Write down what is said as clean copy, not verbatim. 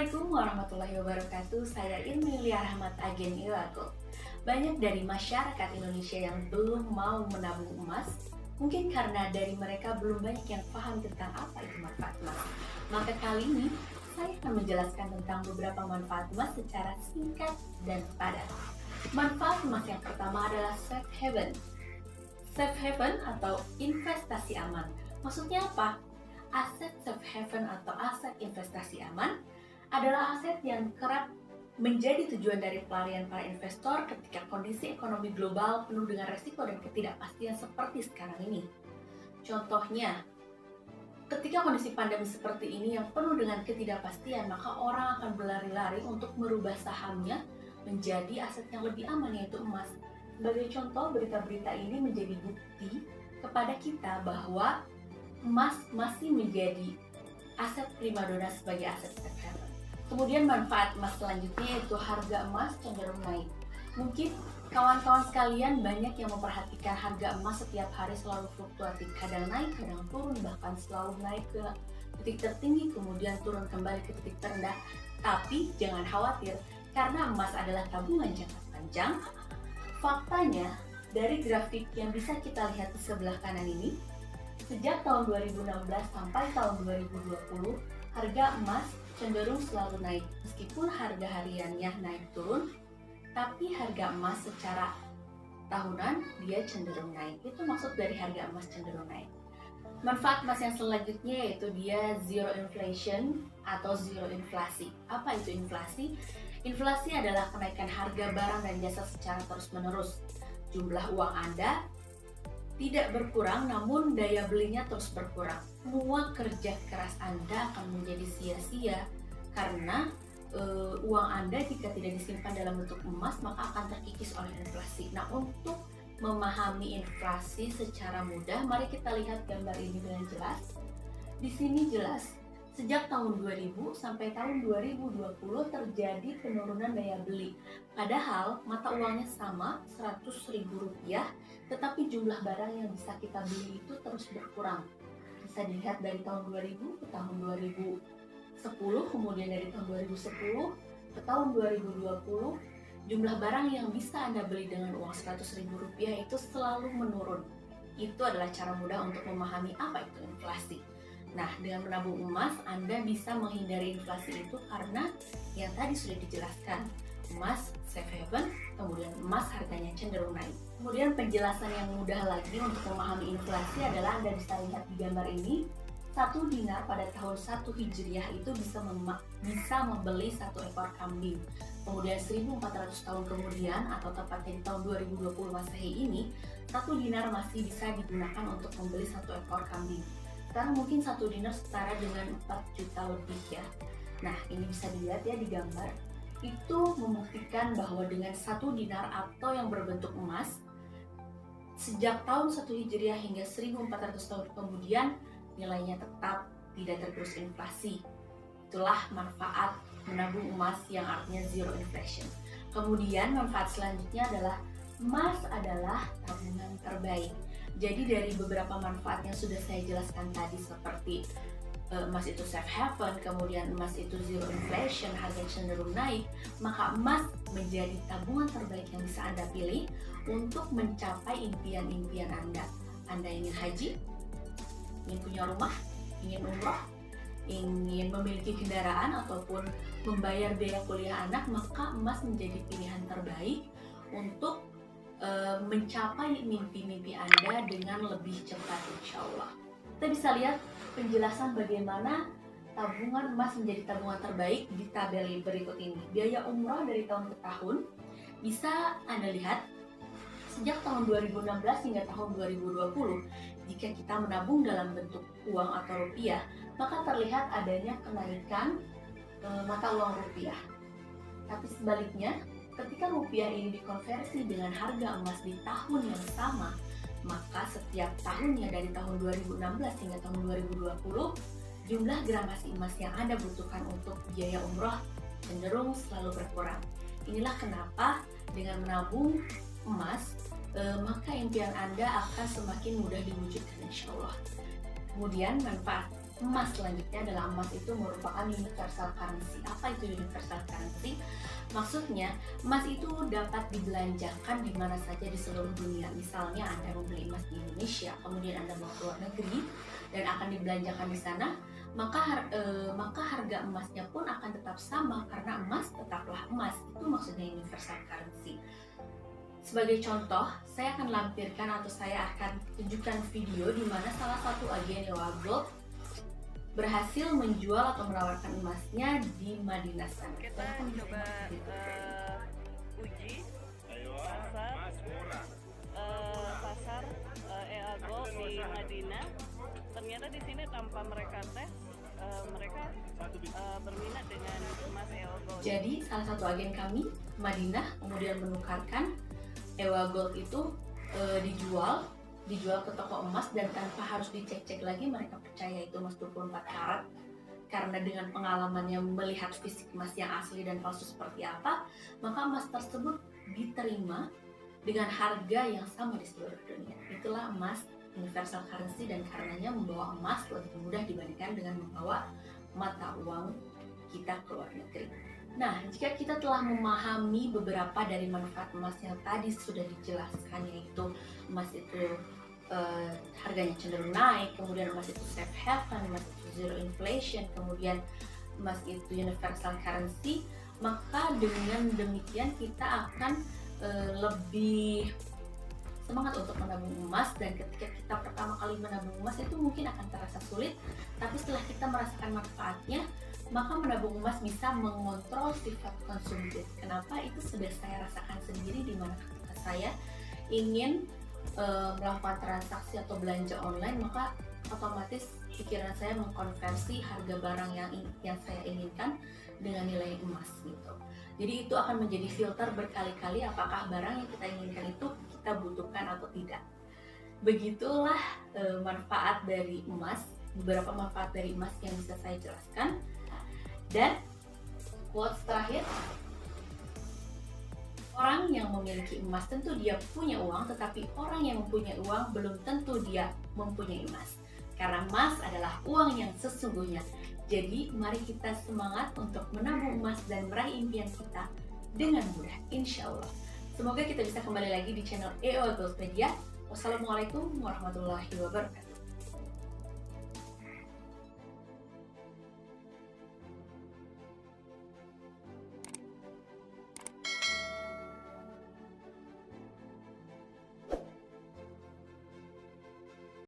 Assalamualaikum warahmatullahi wabarakatuh. Saya Ilmi Rahmat Agen Ilago. Banyak dari masyarakat Indonesia yang belum mau menabung emas, mungkin karena dari mereka belum banyak yang paham tentang apa itu manfaat emas. Maka kali ini saya akan menjelaskan tentang beberapa manfaat emas secara singkat dan padat. Manfaat emas yang pertama adalah safe haven. Safe haven atau investasi aman. Maksudnya apa? Aset safe haven atau aset investasi aman adalah aset yang kerap menjadi tujuan dari pelarian para investor ketika kondisi ekonomi global penuh dengan resiko dan ketidakpastian seperti sekarang ini. Contohnya, ketika kondisi pandemi seperti ini yang penuh dengan ketidakpastian, maka orang akan berlari-lari untuk merubah sahamnya menjadi aset yang lebih aman, yaitu emas. Sebagai contoh, berita-berita ini menjadi bukti kepada kita bahwa emas masih menjadi aset primadona sebagai aset safe haven. Kemudian manfaat emas selanjutnya yaitu harga emas cenderung naik. Mungkin kawan-kawan sekalian banyak yang memperhatikan harga emas setiap hari selalu fluktuatif, kadang naik, kadang turun, bahkan selalu naik ke titik tertinggi kemudian turun kembali ke titik terendah. Tapi jangan khawatir, karena emas adalah tabungan jangka panjang. Faktanya, dari grafik yang bisa kita lihat di sebelah kanan ini, sejak tahun 2016 sampai tahun 2020, harga emas cenderung selalu naik. Meskipun harga hariannya naik turun, tapi harga emas secara tahunan dia cenderung naik. Itu maksud dari harga emas cenderung naik. Manfaat emas yang selanjutnya yaitu dia zero inflation atau zero inflasi. Apa itu inflasi? Inflasi adalah kenaikan harga barang dan jasa secara terus-menerus. Jumlah uang Anda tidak berkurang, namun daya belinya terus berkurang. Semua kerja keras Anda akan menjadi sia-sia karena uang Anda jika tidak disimpan dalam bentuk emas maka akan terkikis oleh inflasi. Nah, untuk memahami inflasi secara mudah, mari kita lihat gambar ini dengan jelas. Di sini jelas, sejak tahun 2000 sampai tahun 2020 terjadi penurunan daya beli. Padahal mata uangnya sama, Rp100.000, tetapi jumlah barang yang bisa kita beli itu terus berkurang. Bisa dilihat dari tahun 2000 ke tahun 2010, kemudian dari tahun 2010 ke tahun 2020, jumlah barang yang bisa Anda beli dengan uang Rp100.000 itu selalu menurun. Itu adalah cara mudah untuk memahami apa itu inflasi. Nah, dengan menabung emas, Anda bisa menghindari inflasi itu karena yang tadi sudah dijelaskan. Emas safe haven, kemudian emas harganya cenderung naik. Kemudian penjelasan yang mudah lagi untuk memahami inflasi adalah Anda bisa lihat di gambar ini. 1 dinar pada tahun 1 Hijriah itu bisa membeli 1 ekor kambing. Kemudian 1400 tahun kemudian atau tepatnya di tahun 2020 Masehi ini, 1 dinar masih bisa digunakan untuk membeli 1 ekor kambing. Sekarang mungkin 1 dinar setara dengan 4 juta lebih ya. Nah, ini bisa dilihat ya di gambar. Itu membuktikan bahwa dengan 1 dinar atau yang berbentuk emas, sejak tahun 1 Hijriah hingga 1400 tahun kemudian, nilainya tetap tidak tergerus inflasi. Itulah manfaat menabung emas yang artinya zero inflation. Kemudian manfaat selanjutnya adalah emas adalah tabungan terbaik. Jadi dari beberapa manfaat yang sudah saya jelaskan tadi seperti emas itu safe haven, kemudian emas itu zero inflation, harga cenderung naik, maka emas menjadi tabungan terbaik yang bisa Anda pilih untuk mencapai impian-impian Anda. Anda ingin haji, ingin punya rumah, ingin umroh, ingin memiliki kendaraan ataupun membayar biaya kuliah anak, maka emas menjadi pilihan terbaik untuk mencapai mimpi-mimpi Anda dengan lebih cepat insya Allah. Kita bisa lihat penjelasan bagaimana tabungan emas menjadi tabungan terbaik di tabel berikut ini. Biaya umroh dari tahun ke tahun bisa Anda lihat sejak tahun 2016 hingga tahun 2020. Jika kita menabung dalam bentuk uang atau rupiah, maka terlihat adanya kenaikan mata uang rupiah. Tapi sebaliknya, ketika rupiah ini dikonversi dengan harga emas di tahun yang sama, maka setiap tahunnya dari tahun 2016 hingga tahun 2020, jumlah gram emas yang Anda butuhkan untuk biaya umroh cenderung selalu berkurang. Inilah kenapa dengan menabung emas, maka impian Anda akan semakin mudah diwujudkan insya Allah. Kemudian manfaat emas selanjutnya adalah emas itu merupakan universal currency. Apa itu universal currency? Maksudnya, emas itu dapat dibelanjakan di mana saja di seluruh dunia. Misalnya Anda membeli emas di Indonesia, kemudian Anda mau ke luar negeri dan akan dibelanjakan di sana, maka harga emasnya pun akan tetap sama karena emas tetaplah emas. Itu maksudnya universal currency. Sebagai contoh, saya akan lampirkan atau saya akan tunjukkan video di mana salah satu agen Ewha Gold berhasil menjual atau menawarkan emasnya di Madinah sana. Kita coba uji pasar Ewha Gold di Madinah. Ternyata di sini tanpa mereka tes, mereka berminat dengan emas Ewha Gold. Jadi salah satu agen kami Madinah kemudian menukarkan Ewha Gold itu dijual ke toko emas dan tanpa harus dicek-cek lagi. Mereka percaya itu emas 24 karat karena dengan pengalamannya melihat fisik emas yang asli dan palsu seperti apa, maka emas tersebut diterima dengan harga yang sama di seluruh dunia. Itulah emas universal currency dan karenanya membawa emas lebih mudah dibandingkan dengan membawa mata uang kita ke luar negeri. Nah, jika kita telah memahami beberapa dari manfaat emas yang tadi sudah dijelaskan, yaitu emas itu harganya cenderung naik, kemudian emas itu safe haven, emas itu zero inflation, kemudian emas itu universal currency, maka dengan demikian kita akan lebih semangat untuk menabung emas. Dan ketika kita pertama kali menabung emas itu mungkin akan terasa sulit, tapi setelah kita merasakan manfaatnya, maka menabung emas bisa mengontrol sifat konsumtif. Kenapa? Itu sudah saya rasakan sendiri, di mana ketika saya ingin melakukan transaksi atau belanja online, maka otomatis pikiran saya mengkonversi harga barang yang saya inginkan dengan nilai emas gitu. Jadi itu akan menjadi filter berkali-kali apakah barang yang kita inginkan itu kita butuhkan atau tidak. Begitulah manfaat dari emas, beberapa manfaat dari emas yang bisa saya jelaskan. Dan quotes terakhir, orang yang memiliki emas tentu dia punya uang, tetapi orang yang mempunyai uang belum tentu dia mempunyai emas. Karena emas adalah uang yang sesungguhnya. Jadi mari kita semangat untuk menabung emas dan meraih impian kita dengan mudah, insya Allah. Semoga kita bisa kembali lagi di channel Ewha Gold Media. Wassalamualaikum warahmatullahi wabarakatuh.